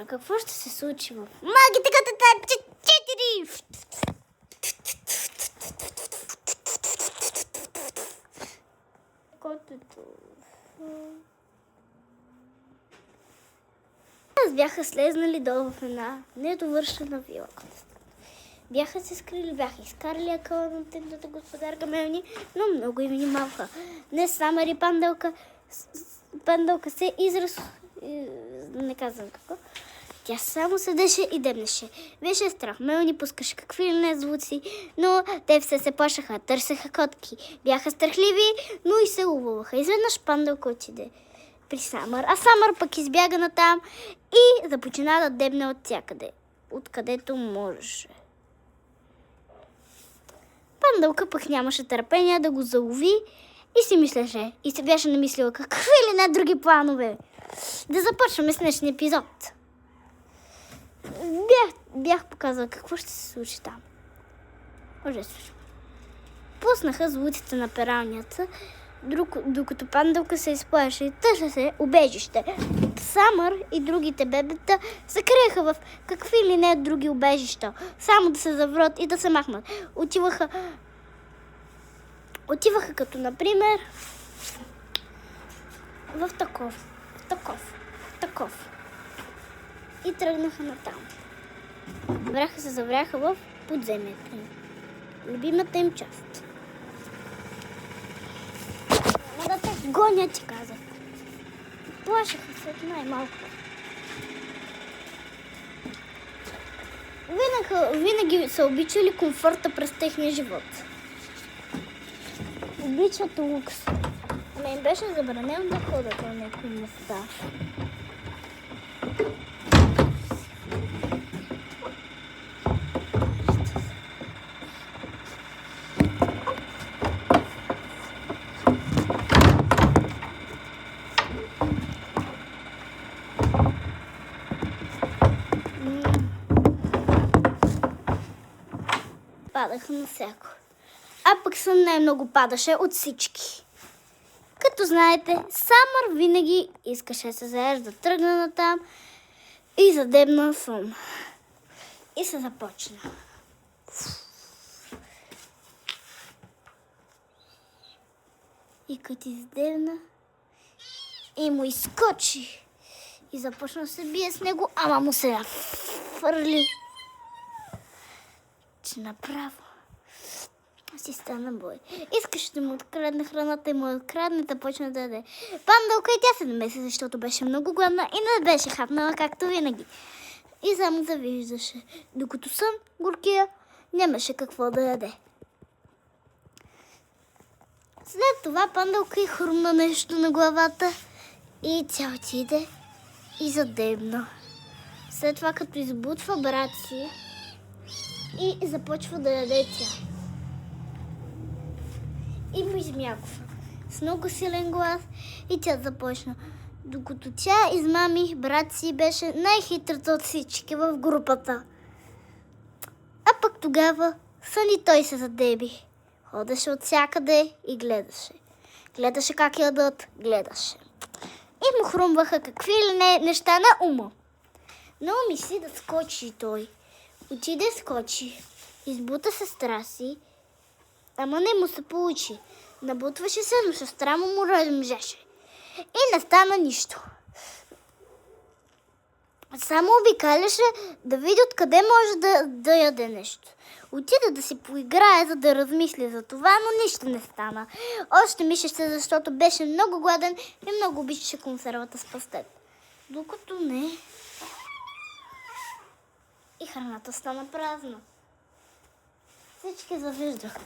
А какво ще се случи в магията като 4? Котето. Аз бяха слезнали долу в една недовършена вила. Бяха се скрили, бяха изкарали акъла на темната господарка Мелни, но много им внимаваха. Днес Самър и Пандълка се не казвам какво. Тя само седеше и дебнеше. Беше страх. Мелни пускаше какви ли не звуци, но те все се плашаха, търсеха котки. Бяха страхливи, но и се ловуваха. Изведнъж Пандълка отиде при Самър, а Самър пък избяга натам и започна да дебне от всякъде, откъдето можеше. Пандълка пък нямаше търпение да го залови и си мислеше, и се беше намислила какви ли не други планове. Да започваме с днешния епизод. Бях показала какво ще се случи там. Ужасващо. Пуснаха звуците на пералнята, докато Пандълка се изплаше и търсеше убежище. Самър и другите бебета се криеха в какви ли не други убежища, само да се заврат и да се махнат. Отиваха като, например, в таков. И тръгнаха натам. Завряха в подземието. Любимата им част. Да те гоня, ти казах. Плашеха се най-малко. Винаги са обичали комфорта през техния живот. Обичат лукс. Ама им беше забранено да ходят на някои места. Падаха на всяко. А пък сън най-много падаше от всички. Като знаете, Самър винаги искаше да се заежда, да тръгне натам и задебна сън. И се започна. И като издебна и му изскочи. И започна да се бие с него, ама му се фърли. Че направо си стана бой. Искаше да му открадне храната и му открадне да почне да яде. Пандълка и тя се намеси, защото беше много гладна и не беше хапнала както винаги. И само завиждаше. Докато сън горкия нямаше какво да яде. След това Пандълка и хрумна нещо на главата и тя отиде и задебна. След това като избутва брат си и започва да яде тя. И му измяква с много силен глас и тя започна. Докато тя измами, брат си беше най-хитрата от всички в групата. А пък тогава сън и той се задеби. Ходеше от всякъде и гледаше. Гледаше как ядат, гледаше. И му хрумваха какви ли не неща на ума. Но мисли да скочи той. Отиде, скочи. Избута сестра си, ама не му се получи. Набутваше се, но сестра му размжеше. И не стана нищо. Само обикаляше да види откъде може да яде нещо. Отиде да си поиграе, за да размисли за това, но нищо не стана. Още мишеше, защото беше много гладен и много обичаше консервата с пастет. Докато не... И храната стана празна. Всички завиждаха.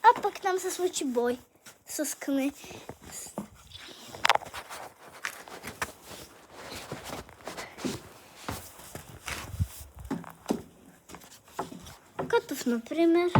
А пък там се случи бой с къне. Като, например,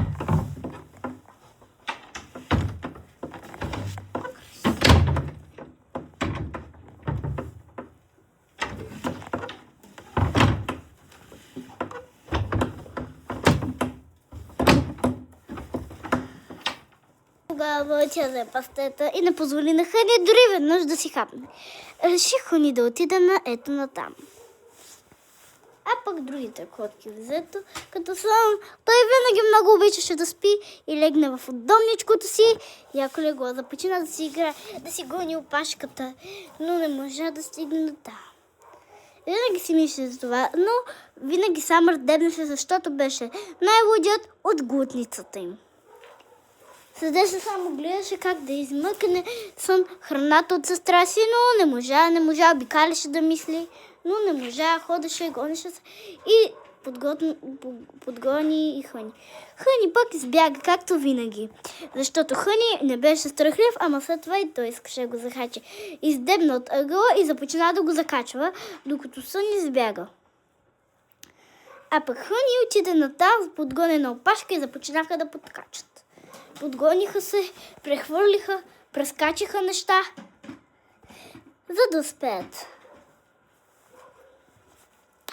тогава тя взе пастета и не позволи на Хъни дори веднъж да си хапне. Реши Хъни да отиде на ето натам. А пък другите котки взето, като слон, той винаги много обичаше да спи и легне в удобничкото си, яко легло, започна да си играе, да си гони опашката, но не можа да стигне до там. Винаги си мисли за това, но винаги Самър дебнеше, защото беше най-лудият от глутницата им. Седеше само, гледаше как да измъкне сън храната от сестра си, но не можа, обикаляше да мисли, но не можа, ходеше, гонеше се и подгони и Хъни. Хъни пък избяга, както винаги, защото Хъни не беше страхлив, ама след това и той искаше да го захачи. Издебна от ъгъла и започна да го закачва, докато Сън избяга. А пък Хъни отиде натам с подгонена опашка и започнаха да подкачат. Подгониха се, прехвърлиха, прескачиха неща, за да успеят.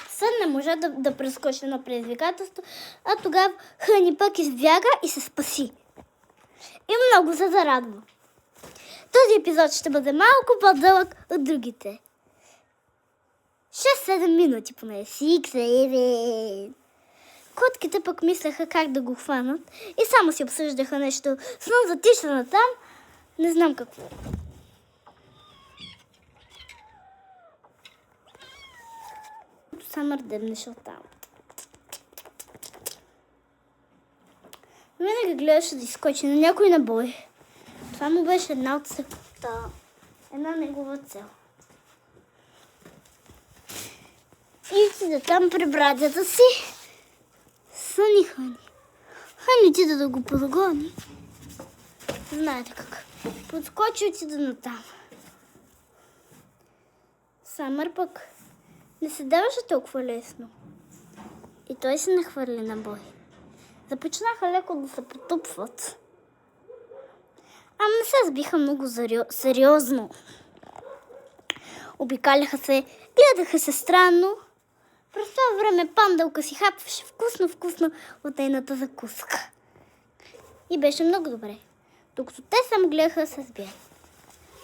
Сън не можа да прескочи на предизвикателство, а тогава Хъни пък избяга и се спаси. И много се зарадва. Този епизод ще бъде малко по-дълъг от другите. 6-7 минути поне. 6-7. Котките пък мислеха как да го хванат и само си обсъждаха нещо. Сън затишна натам, не знам какво. Самър дебнеше оттам. Винаги гледаше да изскочи на някой набой. Това му беше една негова цел. И отида там при братята си. Сън и Хъни. Хъни отида да го подгони. Знаете как. Подскочи, отида натам. Самър пък не се даваше толкова лесно. И той се нахвърли на бой. Започнаха леко да се потупват. Ама не се сбиха много сериозно. Обикаляха се, гледаха се странно. През това време Пандълка си хапваше вкусно от нейната закуска. И беше много добре. Докато те само гледаха се сбия.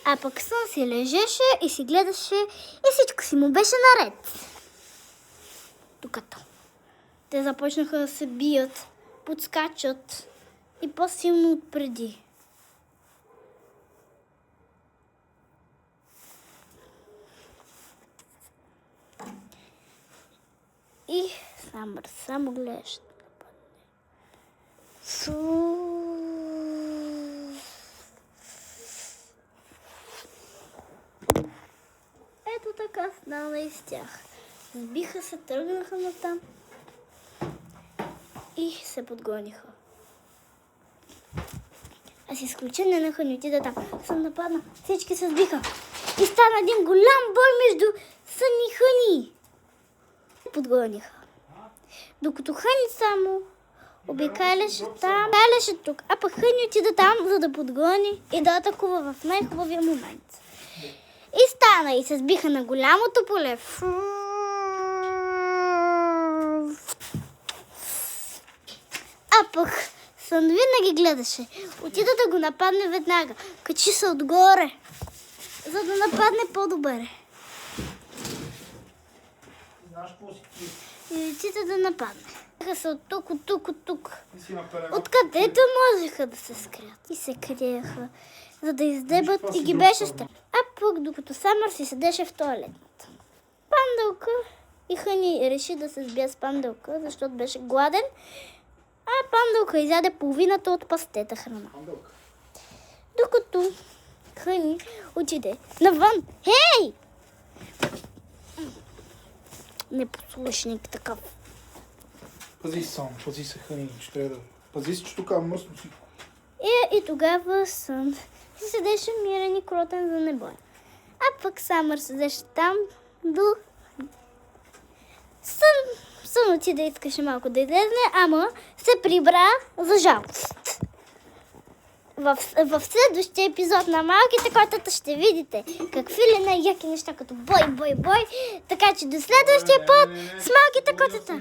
А пък Сън си лежеше и си гледаше и всичко си му беше наред. Докато те започнаха да се бият, подскачат и по-силно от преди. И Самър само гледаше. Ето така стана и с тях. Сбиха се, тръгнаха натам и се подгониха. А с изключение на Хъни отида там. Сън нападна, всички се сбиха. И стана един голям бой между Сън и Хъни. Подгониха. Докато Хъни само обикаляше там, каляше тук, а пък Хъни отида там, за да подгони и да атакува в най-хубавия момент. И стана и се сбиха на голямото поле. А пък Сън винаги гледаше. Отида да го нападне веднага. Качи се отгоре, за да нападне по-добре. И отида да нападне. Се от тук. Откъдето можеха да се скрият. И се криеха, за да издебат и ги беше страх. А пък докато Самър си седеше в тоалетната. Пандълка и Хъни реши да се сбия с Пандълка, защото беше гладен. А Пандълка изяде половината от пастета храна. Докато Хъни отиде навън. Хей! Непослушник такъв. Пази се, Хъни, че трябва да... Пази се, че тук е мръсно си. И тогава Сън си седеше мирен и кротен за небой. А пък Самър седеше там до... Сън отиде, искаше малко да излезне, ама се прибра за жалост. В следващия епизод на Малките котата ще видите какви ли най-яки неща, като бой. Така че до следващия път с Малките котата.